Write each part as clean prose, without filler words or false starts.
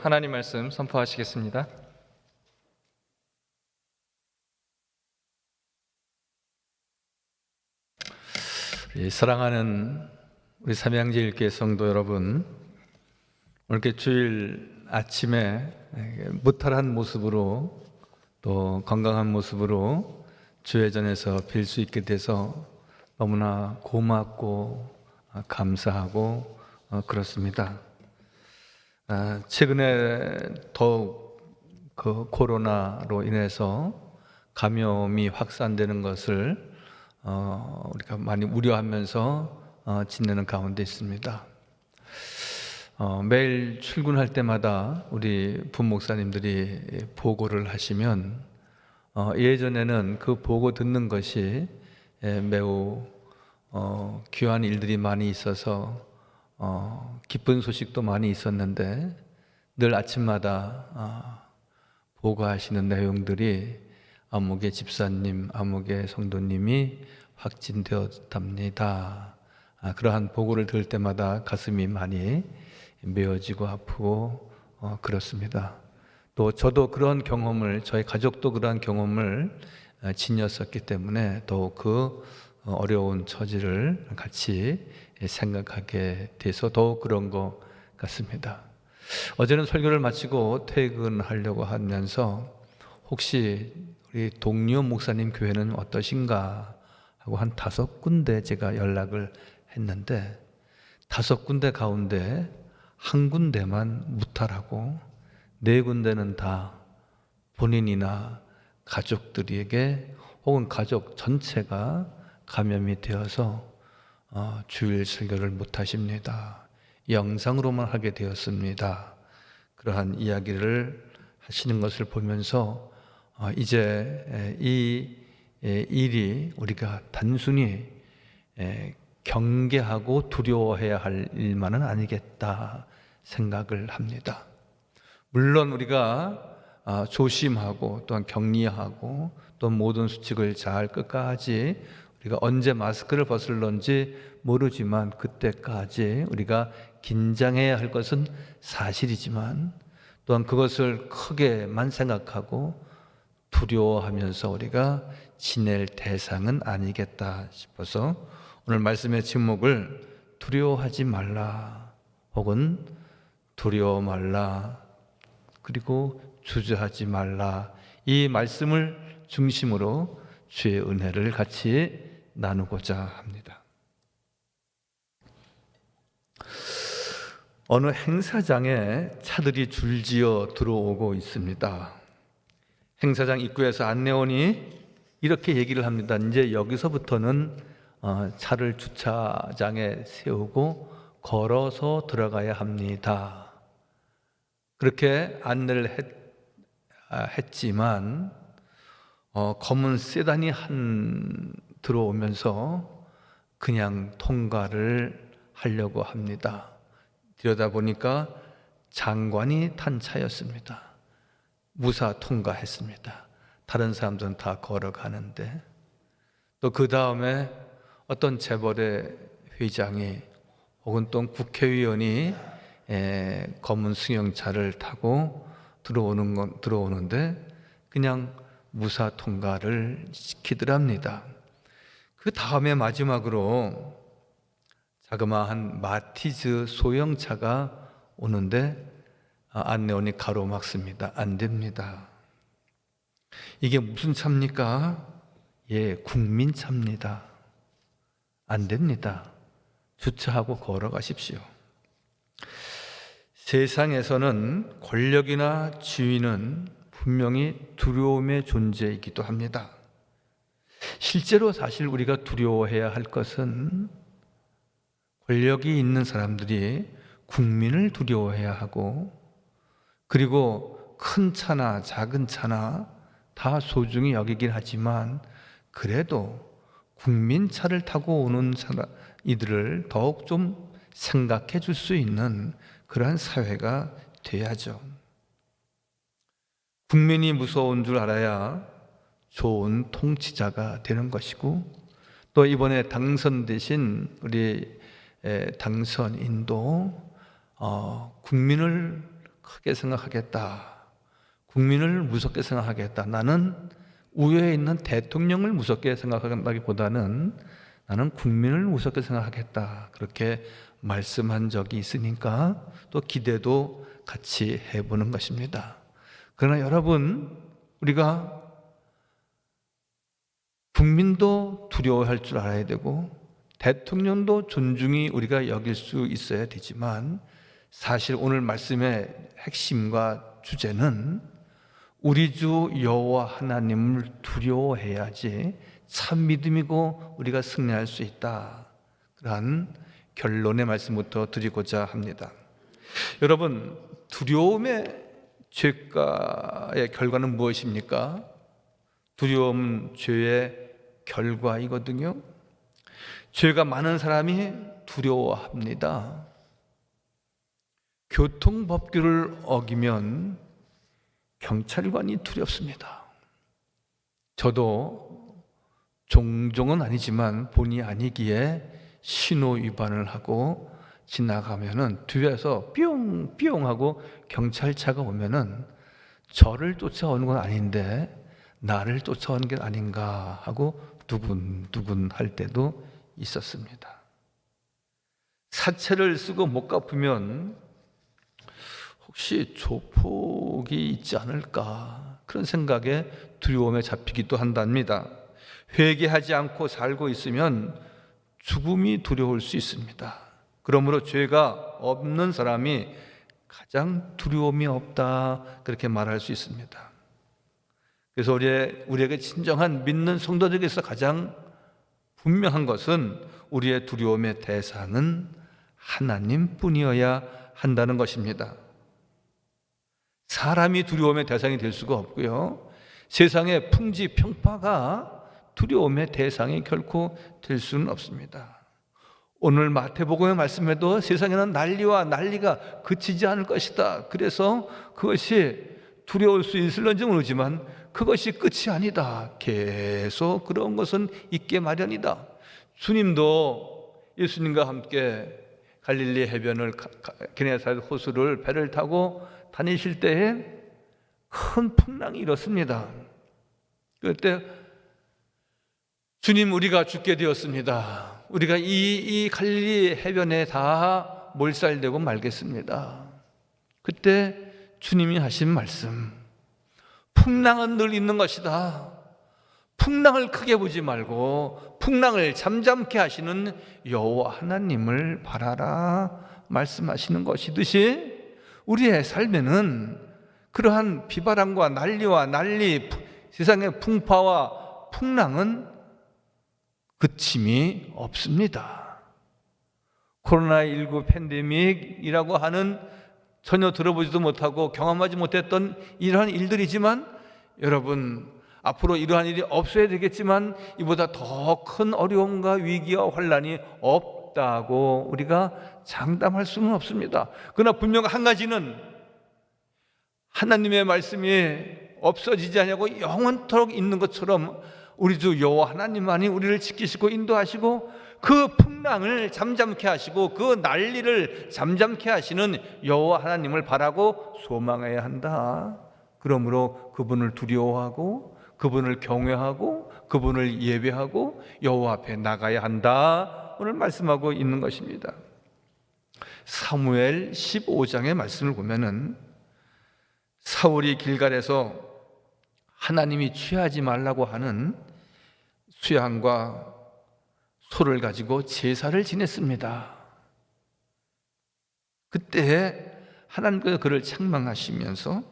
하나님 말씀 선포하시겠습니다. 사랑하는 우리 삼양제일교회 성도 여러분, 오늘 이렇게 주일 아침에 무탈한 모습으로 또 건강한 모습으로 주회전에서 뵐 수 있게 돼서 너무나 고맙고 감사하고 그렇습니다. 최근에 더욱 그 코로나로 인해서 감염이 확산되는 것을 우리가 많이 우려하면서 지내는 가운데 있습니다. 매일 출근할 때마다 우리 부목사님들이 보고를 하시면 예전에는 그 보고 듣는 것이 매우 귀한 일들이 많이 있어서 기쁜 소식도 많이 있었는데 늘 아침마다 보고하시는 내용들이 아무개 집사님, 아무개 성도님이 확진되었답니다. 그러한 보고를 들을 때마다 가슴이 많이 메어지고 아프고 그렇습니다. 또 저도 그런 경험을, 저희 가족도 그러한 경험을 지녔었기 때문에 더욱 그 어려운 처지를 같이 생각하게 돼서 더욱 그런 것 같습니다. 어제는 설교를 마치고 퇴근하려고 하면서 혹시 우리 동료 목사님 교회는 어떠신가 하고 한 5군데 제가 연락을 했는데 5군데 가운데 한 군데만 무탈하고 4군데는 다 본인이나 가족들에게 혹은 가족 전체가 감염이 되어서 주일 설교를 못하십니다. 영상으로만 하게 되었습니다. 그러한 이야기를 하시는 것을 보면서 이제 이 일이 우리가 단순히 경계하고 두려워해야 할 일만은 아니겠다 생각을 합니다. 물론 우리가 조심하고 또한 격리하고 또 모든 수칙을 잘 끝까지 우리가 언제 마스크를 벗을런지 모르지만 그때까지 우리가 긴장해야 할 것은 사실이지만 또한 그것을 크게만 생각하고 두려워하면서 우리가 지낼 대상은 아니겠다 싶어서 오늘 말씀의 제목을 두려워하지 말라 혹은 두려워 말라 그리고 주저하지 말라, 이 말씀을 중심으로 주의 은혜를 같이 나누고자 합니다. 어느 행사장에 차들이 줄지어 들어오고 있습니다. 행사장 입구에서 안내원이 이렇게 얘기를 합니다. 이제 여기서부터는 차를 주차장에 세우고 걸어서 들어가야 합니다. 그렇게 안내를 했지만 검은 세단이 들어오면서 그냥 통과를 하려고 합니다. 들여다보니까 장관이 탄 차였습니다. 무사 통과했습니다. 다른 사람들은 다 걸어가는데 또 그 다음에 어떤 재벌의 회장이 혹은 또 국회의원이 검은 승용차를 타고 들어오는데 그냥 무사 통과를 시키더랍니다. 그 다음에 마지막으로 자그마한 마티즈 소형차가 오는데 안내원이 가로막습니다. 안 됩니다. 이게 무슨 차입니까? 국민차입니다. 안 됩니다. 주차하고 걸어가십시오. 세상에서는 권력이나 지위는 분명히 두려움의 존재이기도 합니다. 실제로 사실 우리가 두려워해야 할 것은 권력이 있는 사람들이 국민을 두려워해야 하고 그리고 큰 차나 작은 차나 다 소중히 여기긴 하지만 그래도 국민차를 타고 오는 이들을 더욱 좀 생각해 줄 수 있는 그러한 사회가 돼야죠. 국민이 무서운 줄 알아야 좋은 통치자가 되는 것이고 또 이번에 당선되신 우리 당선인도 국민을 크게 생각하겠다. 국민을 무섭게 생각하겠다. 나는 우회에 있는 대통령을 무섭게 생각한다기보다는 나는 국민을 무섭게 생각하겠다. 그렇게 말씀한 적이 있으니까 또 기대도 같이 해보는 것입니다. 그러나 여러분, 우리가 국민도 두려워할 줄 알아야 되고 대통령도 존중이 우리가 여길 수 있어야 되지만, 사실 오늘 말씀의 핵심과 주제는 우리 주 여호와 하나님을 두려워해야지 참 믿음이고 우리가 승리할 수 있다. 그러한 결론의 말씀부터 드리고자 합니다. 여러분, 두려움의 죄가의 결과는 무엇입니까? 두려움은 죄의 결과이거든요. 죄가 많은 사람이 두려워합니다. 교통법규를 어기면 경찰관이 두렵습니다. 저도 종종은 아니지만 본의 아니기에 신호 위반을 하고 지나가면은 뒤에서 뿅뿅 하고 경찰차가 오면은 저를 쫓아오는 건 아닌데 나를 쫓아오는 게 아닌가 하고 두근두근 할 때도 있었습니다. 사채를 쓰고 못 갚으면 혹시 조폭이 있지 않을까, 그런 생각에 두려움에 잡히기도 한답니다. 회개하지 않고 살고 있으면 죽음이 두려울 수 있습니다. 그러므로 죄가 없는 사람이 가장 두려움이 없다, 그렇게 말할 수 있습니다. 그래서 우리에게 진정한 믿는 성도들에게서 가장 분명한 것은 우리의 두려움의 대상은 하나님뿐이어야 한다는 것입니다. 사람이 두려움의 대상이 될 수가 없고요, 세상의 풍지 평파가 두려움의 대상이 결코 될 수는 없습니다. 오늘 마태복음의 말씀에도 세상에는 난리가 그치지 않을 것이다. 그래서 그것이 두려울 수 있을런지 모르지만 그것이 끝이 아니다. 계속 그런 것은 있게 마련이다. 주님도 예수님과 함께 갈릴리 해변을 게네사렛 호수를 배를 타고 다니실 때에 큰 풍랑이 일었습니다. 그때 주님, 우리가 죽게 되었습니다. 우리가 이 갈릴리 해변에 다 몰살되고 말겠습니다. 그때 주님이 하신 말씀, 풍랑은 늘 있는 것이다. 풍랑을 크게 보지 말고 풍랑을 잠잠케 하시는 여호와 하나님을 바라라 말씀하시는 것이듯이, 우리의 삶에는 그러한 비바람과 난리, 세상의 풍파와 풍랑은 그침이 없습니다. 코로나19 팬데믹이라고 하는 전혀 들어보지도 못하고 경험하지 못했던 이러한 일들이지만, 여러분, 앞으로 이러한 일이 없어야 되겠지만 이보다 더 큰 어려움과 위기와 환난이 없다고 우리가 장담할 수는 없습니다. 그러나 분명 한 가지는, 하나님의 말씀이 없어지지 않냐고 영원토록 있는 것처럼 우리 주 여호와 하나님만이 우리를 지키시고 인도하시고 그 풍랑을 잠잠케 하시고 그 난리를 잠잠케 하시는 여호와 하나님을 바라고 소망해야 한다. 그러므로 그분을 두려워하고 그분을 경외하고 그분을 예배하고 여호와 앞에 나가야 한다, 오늘 말씀하고 있는 것입니다. 사무엘 15장의 말씀을 보면은 사울이 길갈에서 하나님이 취하지 말라고 하는 수양과 소를 가지고 제사를 지냈습니다. 그때 하나님께서 그를 책망하시면서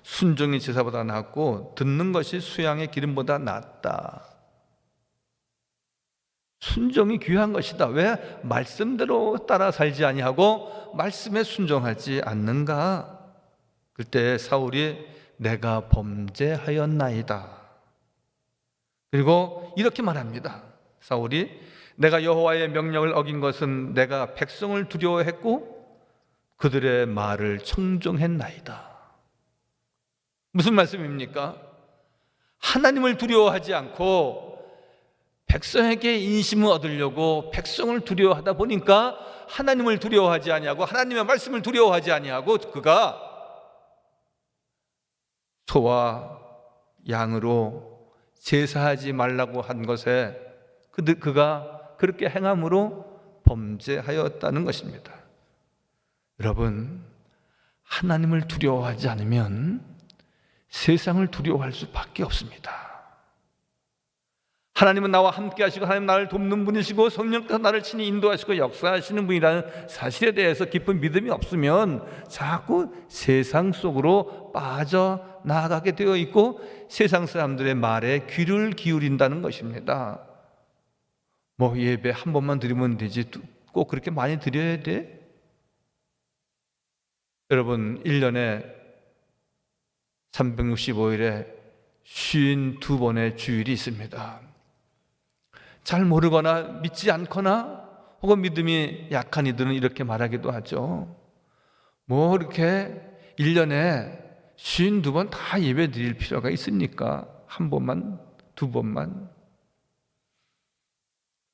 순종이 제사보다 낫고 듣는 것이 수양의 기름보다 낫다. 순종이 귀한 것이다. 왜 말씀대로 따라 살지 아니하고 말씀에 순종하지 않는가? 그때 사울이 내가 범죄하였나이다. 그리고 이렇게 말합니다. 사울이 내가 여호와의 명령을 어긴 것은 내가 백성을 두려워했고 그들의 말을 청종했나이다. 무슨 말씀입니까? 하나님을 두려워하지 않고 백성에게 인심을 얻으려고 백성을 두려워하다 보니까 하나님을 두려워하지 아니하고 하나님의 말씀을 두려워하지 아니하고 그가 소와 양으로 제사하지 말라고 한 것에 그가 그렇게 행함으로 범죄하였다는 것입니다. 여러분, 하나님을 두려워하지 않으면 세상을 두려워할 수밖에 없습니다. 하나님은 나와 함께 하시고 하나님 나를 돕는 분이시고 성령께서 나를 친히 인도하시고 역사하시는 분이라는 사실에 대해서 깊은 믿음이 없으면 자꾸 세상 속으로 빠져나가게 되어 있고 세상 사람들의 말에 귀를 기울인다는 것입니다. 뭐 예배 한 번만 드리면 되지 꼭 그렇게 많이 드려야 돼? 여러분, 1년에 365일에 52번의 주일이 있습니다. 잘 모르거나 믿지 않거나 혹은 믿음이 약한 이들은 이렇게 말하기도 하죠. 뭐 이렇게 1년에 52번 다 예배 드릴 필요가 있습니까? 한 번만, 두 번만.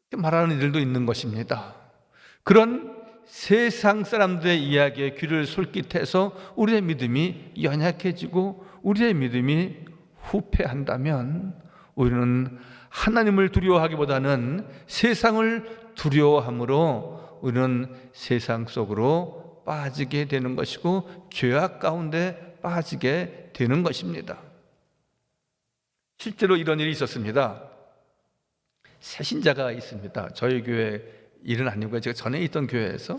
이렇게 말하는 이들도 있는 것입니다. 그런 세상 사람들의 이야기에 귀를 솔깃해서 우리의 믿음이 연약해지고 우리의 믿음이 후퇴한다면 우리는 하나님을 두려워하기보다는 세상을 두려워함으로 우리는 세상 속으로 빠지게 되는 것이고 죄악 가운데 빠지게 되는 것입니다. 실제로 이런 일이 있었습니다. 새신자가 있습니다. 저희 교회 일은 아니고요. 제가 전에 있던 교회에서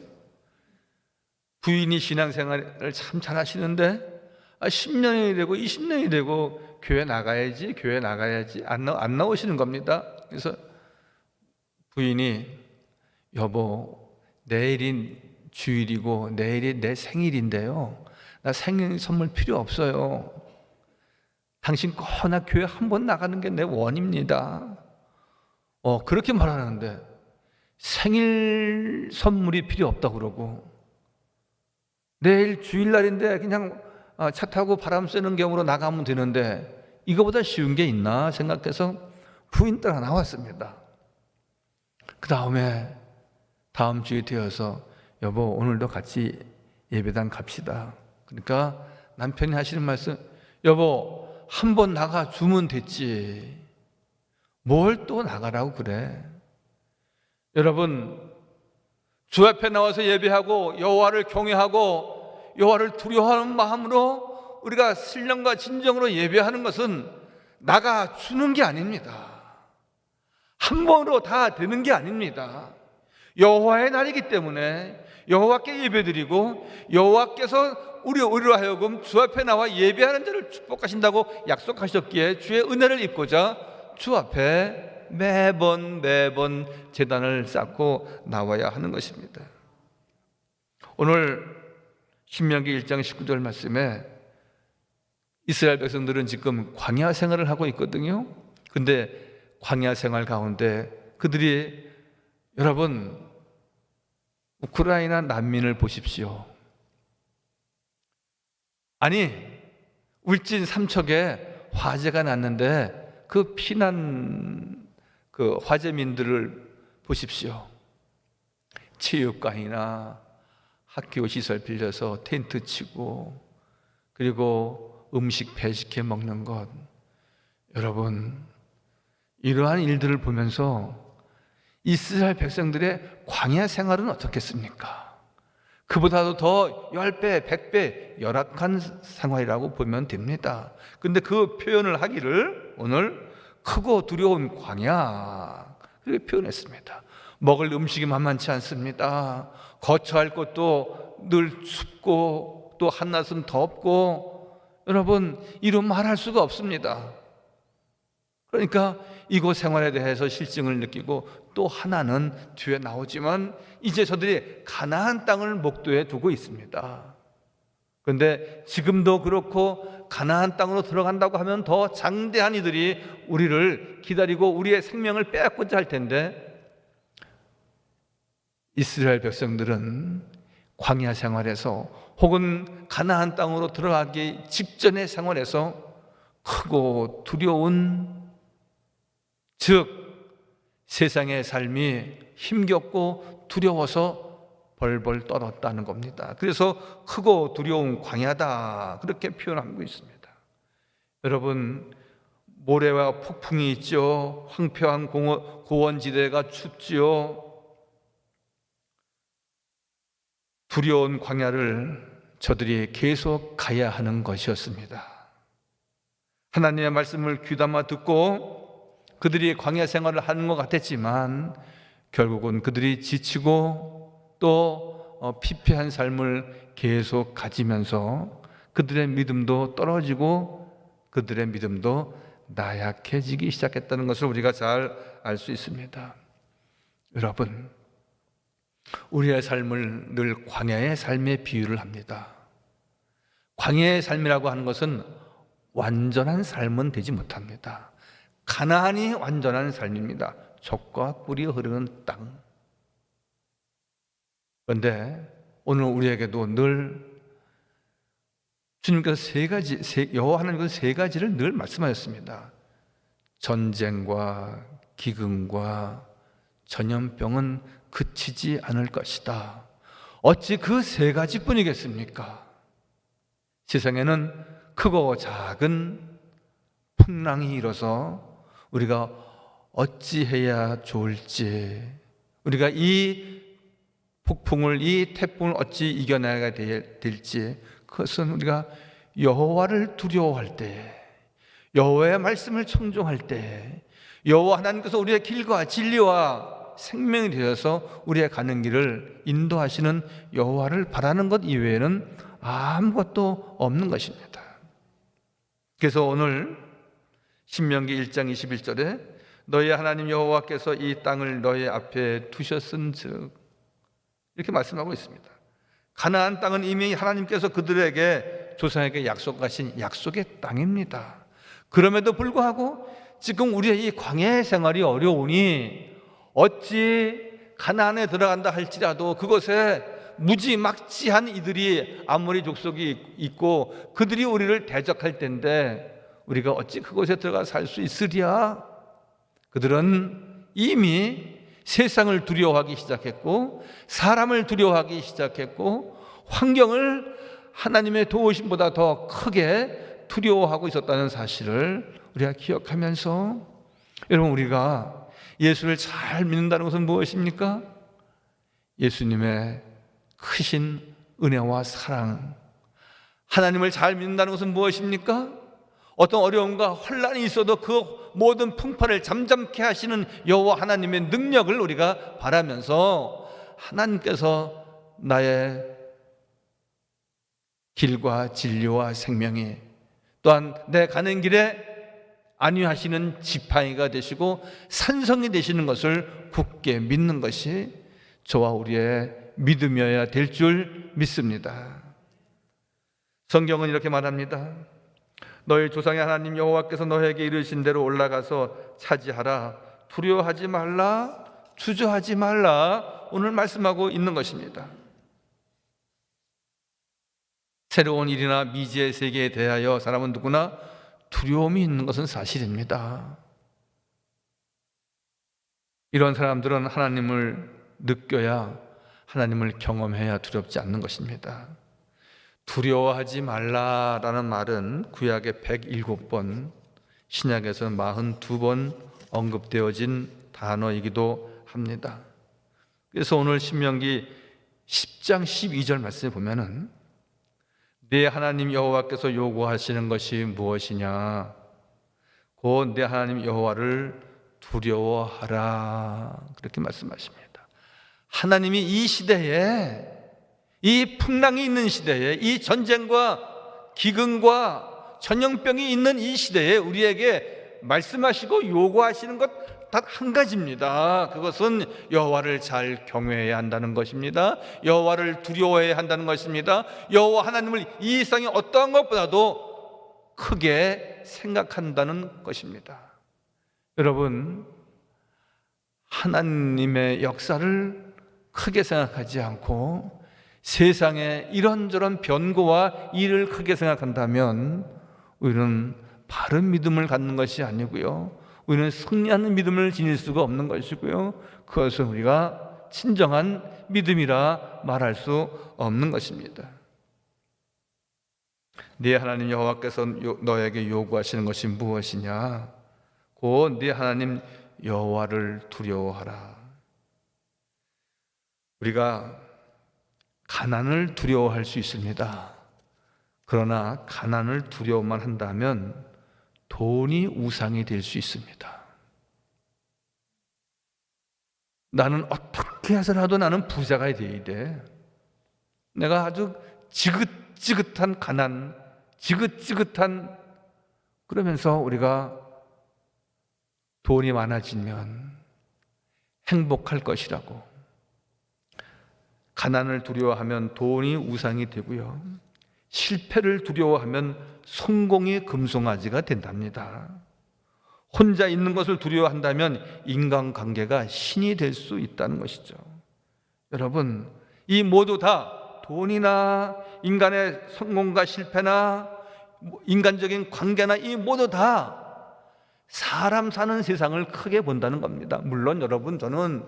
부인이 신앙생활을 참 잘하시는데 10년이 되고 20년이 되고 교회 나가야지 안 나오시는 겁니다. 그래서 부인이 여보, 내일이 주일이고 내일이 내 생일인데요, 나 생일 선물 필요 없어요. 당신 나 교회 한 번 나가는 게 내 원입니다. 그렇게 말하는데 생일 선물이 필요 없다고 그러고 내일 주일날인데 그냥 차 타고 바람 쐬는 경우로 나가면 되는데 이거보다 쉬운 게 있나 생각해서 부인 따라 나왔습니다. 그 다음에 다음 주에 되어서 여보, 오늘도 같이 예배당 갑시다. 그러니까 남편이 하시는 말씀, 여보, 한 번 나가 주면 됐지 뭘 또 나가라고 그래. 여러분, 주 앞에 나와서 예배하고 여호와를 경외하고 여호와를 두려워하는 마음으로 우리가 신령과 진정으로 예배하는 것은 나가 주는 게 아닙니다. 한 번으로 다 되는 게 아닙니다. 여호와의 날이기 때문에 여호와께 예배드리고 여호와께서 우리로 하여금 주 앞에 나와 예배하는 자를 축복하신다고 약속하셨기에 주의 은혜를 입고자 주 앞에 매번 제단을 쌓고 나와야 하는 것입니다. 오늘 신명기 1장 19절 말씀에 이스라엘 백성들은 지금 광야 생활을 하고 있거든요. 근데 광야 생활 가운데 그들이, 여러분, 우크라이나 난민을 보십시오. 아니, 울진 삼척에 화재가 났는데 그 피난 화재민들을 보십시오. 체육관이나 학교 시설 빌려서 텐트 치고 그리고 음식 배식해 먹는 것, 여러분, 이러한 일들을 보면서 이스라엘 백성들의 광야 생활은 어떻겠습니까? 그보다도 더 10배, 100배 열악한 생활이라고 보면 됩니다. 근데 그 표현을 하기를 오늘 크고 두려운 광야, 그렇게 표현했습니다. 먹을 음식이 만만치 않습니다. 거처할 곳도 늘 춥고 또 한낮은 덥고, 여러분, 이런 말할 수가 없습니다. 그러니까 이곳 생활에 대해서 실증을 느끼고 또 하나는 뒤에 나오지만 이제 저들이 가나안 땅을 목도에 두고 있습니다. 그런데 지금도 그렇고 가나안 땅으로 들어간다고 하면 더 장대한 이들이 우리를 기다리고 우리의 생명을 빼앗고자 할 텐데, 이스라엘 백성들은 광야 생활에서 혹은 가나안 땅으로 들어가기 직전의 생활에서 크고 두려운, 즉 세상의 삶이 힘겹고 두려워서 벌벌 떨었다는 겁니다. 그래서 크고 두려운 광야다, 그렇게 표현하고 있습니다. 여러분, 모래와 폭풍이 있죠. 황폐한 고원지대가 춥지요. 두려운 광야를 저들이 계속 가야 하는 것이었습니다. 하나님의 말씀을 귀담아 듣고 그들이 광야 생활을 하는 것 같았지만 결국은 그들이 지치고 또 피폐한 삶을 계속 가지면서 그들의 믿음도 떨어지고 그들의 믿음도 나약해지기 시작했다는 것을 우리가 잘 알 수 있습니다. 여러분, 우리의 삶을 늘 광야의 삶에 비유를 합니다. 광야의 삶이라고 하는 것은 완전한 삶은 되지 못합니다. 가나안이 완전한 삶입니다. 젖과 꿀이 흐르는 땅. 그런데 오늘 우리에게도 늘 주님께서 여호와 하나님께서 세 가지를 늘 말씀하셨습니다. 전쟁과 기근과 전염병은 그치지 않을 것이다. 어찌 그 세 가지뿐이겠습니까? 세상에는 크고 작은 풍랑이 일어서 우리가 어찌해야 좋을지, 우리가 이 폭풍을, 이 태풍을 어찌 이겨내야 될지, 그것은 우리가 여호와를 두려워할 때, 여호와의 말씀을 청종할 때, 여호와 하나님께서 우리의 길과 진리와 생명이 되어서 우리의 가는 길을 인도하시는 여호와를 바라는 것 이외에는 아무것도 없는 것입니다. 그래서 오늘 신명기 1장 21절에 너희 하나님 여호와께서 이 땅을 너희 앞에 두셨은즉 이렇게 말씀하고 있습니다. 가나안 땅은 이미 하나님께서 그들에게 조상에게 약속하신 약속의 땅입니다. 그럼에도 불구하고 지금 우리의 이 광야의 생활이 어려우니 어찌 가나안에 들어간다 할지라도 그곳에 무지막지한 이들이 아모리 족속이 있고 그들이 우리를 대적할 텐데 우리가 어찌 그곳에 들어가 살 수 있으랴? 그들은 이미 세상을 두려워하기 시작했고 사람을 두려워하기 시작했고 환경을 하나님의 도우심보다 더 크게 두려워하고 있었다는 사실을 우리가 기억하면서, 여러분, 우리가 예수를 잘 믿는다는 것은 무엇입니까? 예수님의 크신 은혜와 사랑. 하나님을 잘 믿는다는 것은 무엇입니까? 어떤 어려움과 혼란이 있어도 그 모든 풍파를 잠잠케 하시는 여호와 하나님의 능력을 우리가 바라면서 하나님께서 나의 길과 진리와 생명이, 또한 내 가는 길에 안위하시는 지팡이가 되시고 산성이 되시는 것을 굳게 믿는 것이 저와 우리의 믿음이어야 될 줄 믿습니다. 성경은 이렇게 말합니다. 너희 조상의 하나님 여호와께서 너에게 이르신 대로 올라가서 차지하라. 두려워하지 말라, 주저하지 말라. 오늘 말씀하고 있는 것입니다. 새로운 일이나 미지의 세계에 대하여 사람은 누구나 두려움이 있는 것은 사실입니다. 이런 사람들은 하나님을 느껴야, 하나님을 경험해야 두렵지 않는 것입니다. 두려워하지 말라라는 말은 구약에 107번, 신약에서 42번 언급되어진 단어이기도 합니다. 그래서 오늘 신명기 10장 12절 말씀에 보면은 내 하나님 여호와께서 요구하시는 것이 무엇이냐? 곧 내 하나님 여호와를 두려워하라. 그렇게 말씀하십니다. 하나님이 이 시대에, 이 풍랑이 있는 시대에, 이 전쟁과 기근과 전염병이 있는 이 시대에 우리에게 말씀하시고 요구하시는 것 단 한 가지입니다. 그것은 여호와를 잘 경외해야 한다는 것입니다. 여호와를 두려워해야 한다는 것입니다. 여호와 하나님을 이 세상의 어떠한 것보다도 크게 생각한다는 것입니다. 여러분, 하나님의 역사를 크게 생각하지 않고 세상의 이런저런 변고와 일을 크게 생각한다면 우리는 바른 믿음을 갖는 것이 아니고요, 우리는 승리하는 믿음을 지닐 수가 없는 것이고요, 그것은 우리가 진정한 믿음이라 말할 수 없는 것입니다. 네 하나님 여호와께서 너에게 요구하시는 것이 무엇이냐? 곧 네 하나님 여호와를 두려워하라. 우리가 가난을 두려워할 수 있습니다. 그러나 가난을 두려워만 한다면 돈이 우상이 될 수 있습니다. 나는 어떻게 해서라도 나는 부자가 되어야 돼. 내가 아주 지긋지긋한 가난, 지긋지긋한, 그러면서 우리가 돈이 많아지면 행복할 것이라고, 가난을 두려워하면 돈이 우상이 되고요, 실패를 두려워하면 성공이 금송아지가 된답니다. 혼자 있는 것을 두려워한다면 인간관계가 신이 될 수 있다는 것이죠. 여러분, 이 모두 다 돈이나 인간의 성공과 실패나 인간적인 관계나 이 모두 다 사람 사는 세상을 크게 본다는 겁니다. 물론 여러분, 저는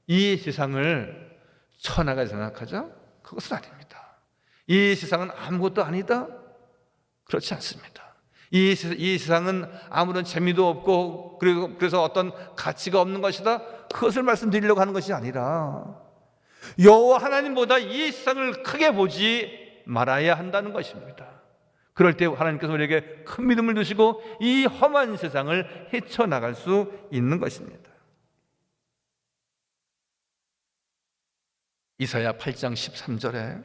이 세상을 천하게 생각하죠? 그것은 아닙니다. 이 세상은 아무것도 아니다? 그렇지 않습니다. 이 세상은 아무런 재미도 없고 그래서 어떤 가치가 없는 것이다, 그것을 말씀드리려고 하는 것이 아니라 여호와 하나님보다 이 세상을 크게 보지 말아야 한다는 것입니다. 그럴 때 하나님께서 우리에게 큰 믿음을 주시고 이 험한 세상을 헤쳐나갈 수 있는 것입니다. 이사야 8장 13절에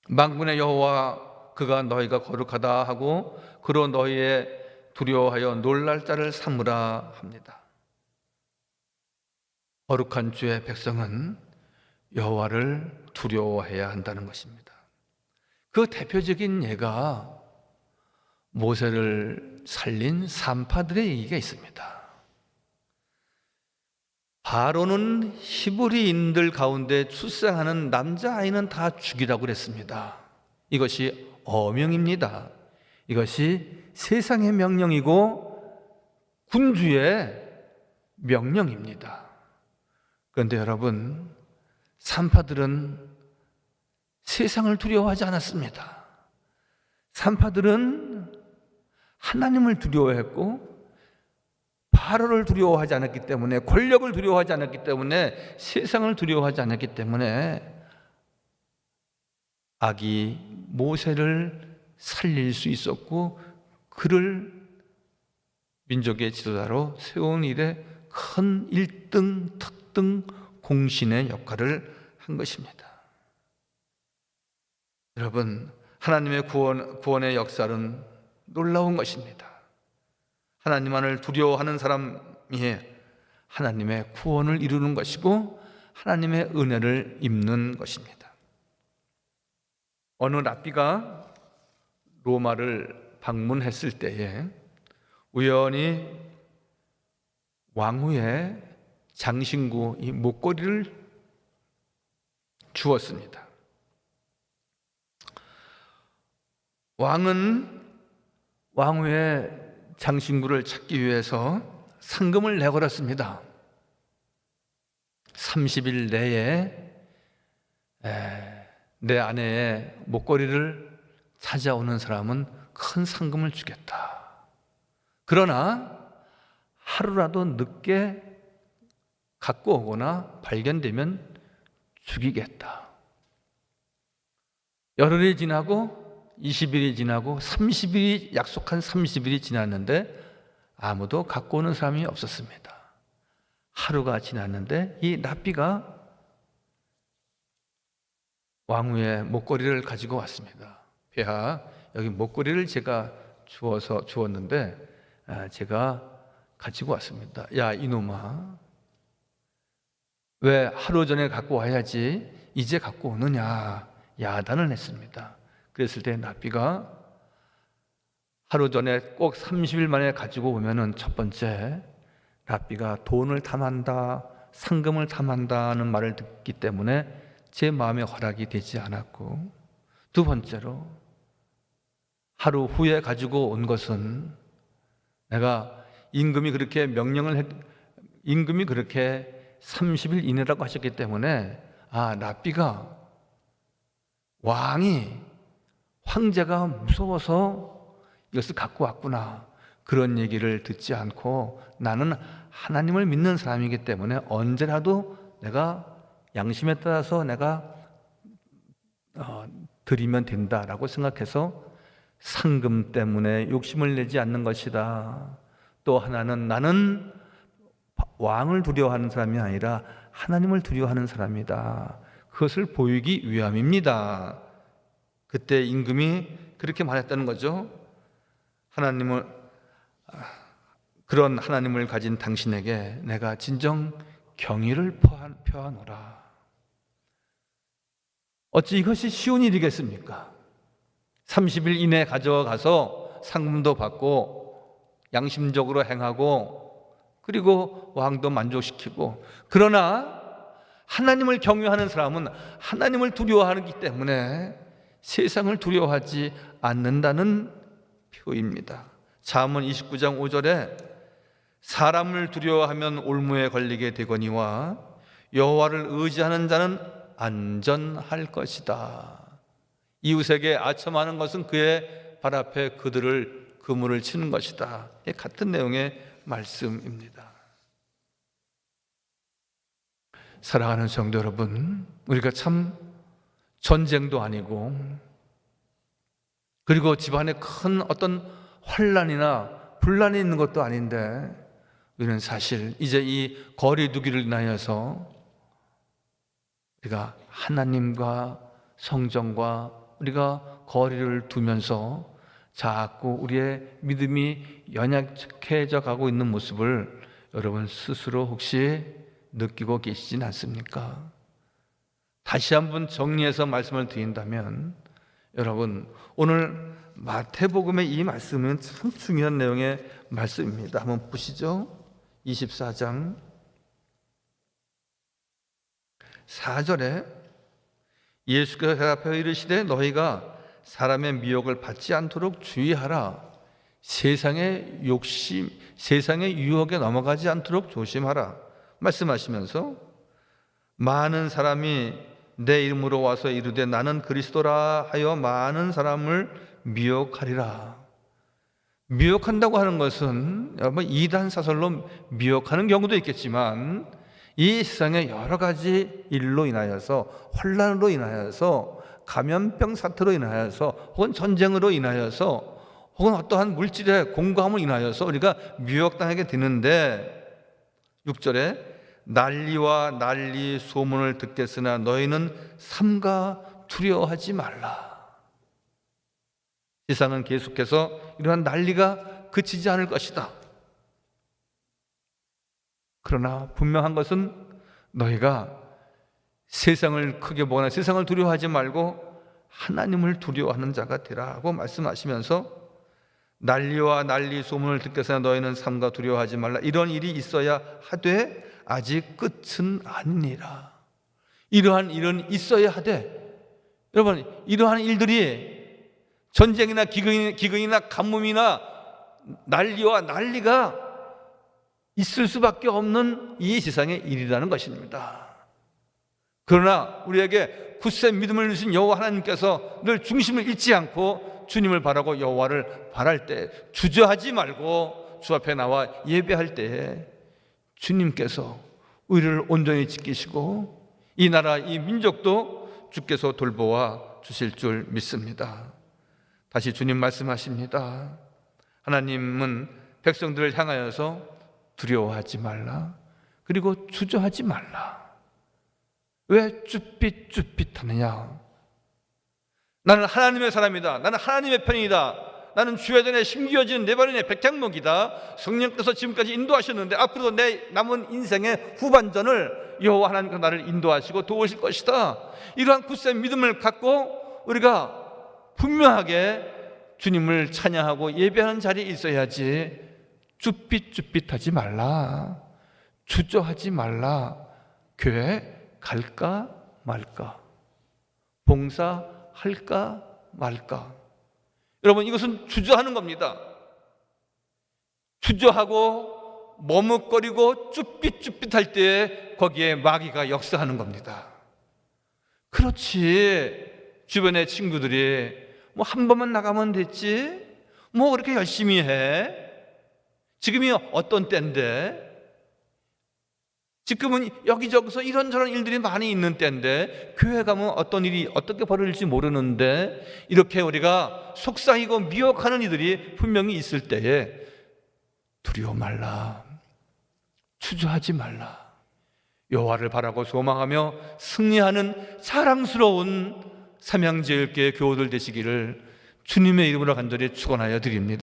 만군의 여호와 그가 너희가 거룩하다 하고 그로 너희의 두려워하여 놀랄 자를 삼으라 합니다. 거룩한 주의 백성은 여호와를 두려워해야 한다는 것입니다. 그 대표적인 예가 모세를 살린 산파들의 얘기가 있습니다. 바로는 히브리인들 가운데 출생하는 남자아이는 다 죽이라고 그랬습니다. 이것이 어명입니다. 이것이 세상의 명령이고 군주의 명령입니다. 그런데 여러분, 산파들은 세상을 두려워하지 않았습니다. 산파들은 하나님을 두려워했고 바로를 두려워하지 않았기 때문에, 권력을 두려워하지 않았기 때문에, 세상을 두려워하지 않았기 때문에 아기 모세를 살릴 수 있었고 그를 민족의 지도자로 세운 일에 큰 1등 특등 공신의 역할을 한 것입니다. 여러분, 하나님의 구원의 역사는 놀라운 것입니다. 하나님만을 두려워하는 사람이 하나님의 구원을 이루는 것이고 하나님의 은혜를 입는 것입니다. 어느 랍비가 로마를 방문했을 때에 우연히 왕후의 장신구 이 목걸이를 주었습니다. 왕은 왕후의 장신구를 찾기 위해서 상금을 내걸었습니다. 30일 내에 내 아내의 목걸이를 찾아오는 사람은 큰 상금을 주겠다. 그러나 하루라도 늦게 갖고 오거나 발견되면 죽이겠다. 열흘이 지나고 20일이 지나고 30일이, 약속한 30일이 지났는데 아무도 갖고 오는 사람이 없었습니다. 하루가 지났는데 이 랍비가 왕후의 목걸이를 가지고 왔습니다. 폐하, 여기 목걸이를 제가 주었는데 제가 가지고 왔습니다. 야, 이놈아, 왜 하루 전에 갖고 와야지 이제 갖고 오느냐 야단을 했습니다. 그랬을 때 랍비가 하루 전에 꼭 30일 만에 가지고 오면은 첫 번째, 랍비가 돈을 탐한다, 상금을 탐한다는 말을 듣기 때문에 제 마음에 허락이 되지 않았고, 두 번째로 하루 후에 가지고 온 것은 내가 임금이 그렇게 30일 이내라고 하셨기 때문에 랍비가 왕이 황제가 무서워서 이것을 갖고 왔구나, 그런 얘기를 듣지 않고 나는 하나님을 믿는 사람이기 때문에 언제라도 내가 양심에 따라서 내가 드리면 된다라고 생각해서 상금 때문에 욕심을 내지 않는 것이다. 또 하나는 나는 왕을 두려워하는 사람이 아니라 하나님을 두려워하는 사람이다. 그것을 보이기 위함입니다. 그때 임금이 그렇게 말했다는 거죠. 그런 하나님을 가진 당신에게 내가 진정 경의를 표하노라. 어찌 이것이 쉬운 일이겠습니까? 30일 이내에 가져가서 상금도 받고 양심적으로 행하고 그리고 왕도 만족시키고, 그러나 하나님을 경외하는 사람은 하나님을 두려워하기 때문에 세상을 두려워하지 않는다는 표입니다. 잠언 29장 5절에 사람을 두려워하면 올무에 걸리게 되거니와 여호와를 의지하는 자는 안전할 것이다. 이웃에게 아첨하는 것은 그의 발 앞에 그물을 치는 것이다. 같은 내용의 말씀입니다. 사랑하는 성도 여러분, 우리가 참 전쟁도 아니고 그리고 집안에 큰 어떤 환난이나 분란이 있는 것도 아닌데 우리는 사실 이제 이 거리 두기를 인하여서 우리가 하나님과 성전과 우리가 거리를 두면서 자꾸 우리의 믿음이 연약해져 가고 있는 모습을 여러분 스스로 혹시 느끼고 계시진 않습니까? 다시 한번 정리해서 말씀을 드린다면, 여러분 오늘 마태복음의 이 말씀은 참 중요한 내용의 말씀입니다. 한번 보시죠. 24장 4절에 예수께서 대답하여 이르시되 너희가 사람의 미혹을 받지 않도록 주의하라. 세상의 욕심, 세상의 유혹에 넘어가지 않도록 조심하라 말씀하시면서, 많은 사람이 내 이름으로 와서 이르되 나는 그리스도라 하여 많은 사람을 미혹하리라. 미혹한다고 하는 것은 여러분 이단 사설로 미혹하는 경우도 있겠지만 이 세상의 여러 가지 일로 인하여서, 환난으로 인하여서, 감염병 사태로 인하여서, 혹은 전쟁으로 인하여서, 혹은 어떠한 물질의 공고함을 인하여서 우리가 미혹당하게 되는데, 6절에 난리와 난리 소문을 듣겠으나 너희는 삼가 두려워하지 말라. 세상은 계속해서 이러한 난리가 그치지 않을 것이다. 그러나 분명한 것은 너희가 세상을 크게 보거나 세상을 두려워하지 말고 하나님을 두려워하는 자가 되라고 말씀하시면서, 난리와 난리 소문을 듣겠으나 너희는 삼가 두려워하지 말라. 이런 일이 있어야 하되 아직 끝은 아니니라. 이러한 일은 있어야 하되, 여러분 이러한 일들이 전쟁이나 기근이나 가뭄이나 난리와 난리가 있을 수밖에 없는 이 세상의 일이라는 것입니다. 그러나 우리에게 굳세 믿음을 주신 여호와 하나님께서 늘 중심을 잃지 않고 주님을 바라고 여호와를 바랄 때, 주저하지 말고 주 앞에 나와 예배할 때에 주님께서 우리를 온전히 지키시고 이 나라 이 민족도 주께서 돌보아 주실 줄 믿습니다. 다시 주님 말씀하십니다. 하나님은 백성들을 향하여서 두려워하지 말라, 그리고 주저하지 말라. 왜 쭈삣쭈삣하느냐? 나는 하나님의 사람이다. 나는 하나님의 편이다. 나는 주의 전에 심기어지는 내 발인의 백향목이다. 성령께서 지금까지 인도하셨는데 앞으로도 내 남은 인생의 후반전을 여호와 하나님께서 나를 인도하시고 도우실 것이다. 이러한 굳센 믿음을 갖고 우리가 분명하게 주님을 찬양하고 예배하는 자리에 있어야지, 쭈삣쭈삣하지 말라, 주저하지 말라. 교회 갈까 말까, 봉사할까 말까. 여러분 이것은 주저하는 겁니다. 주저하고 머뭇거리고 쭈삣쭈삣할 때 거기에 마귀가 역사하는 겁니다. 그렇지, 주변의 친구들이 뭐 한 번만 나가면 됐지, 뭐 그렇게 열심히 해? 지금이 어떤 때인데? 지금은 여기저기서 이런저런 일들이 많이 있는 때인데, 교회 가면 어떤 일이 어떻게 벌어질지 모르는데, 이렇게 우리가 속상이고 미혹하는 이들이 분명히 있을 때에 두려워 말라, 주저하지 말라, 여호와를 바라고 소망하며 승리하는 사랑스러운 삼양제일교회 교우들 되시기를 주님의 이름으로 간절히 축원하여 드립니다.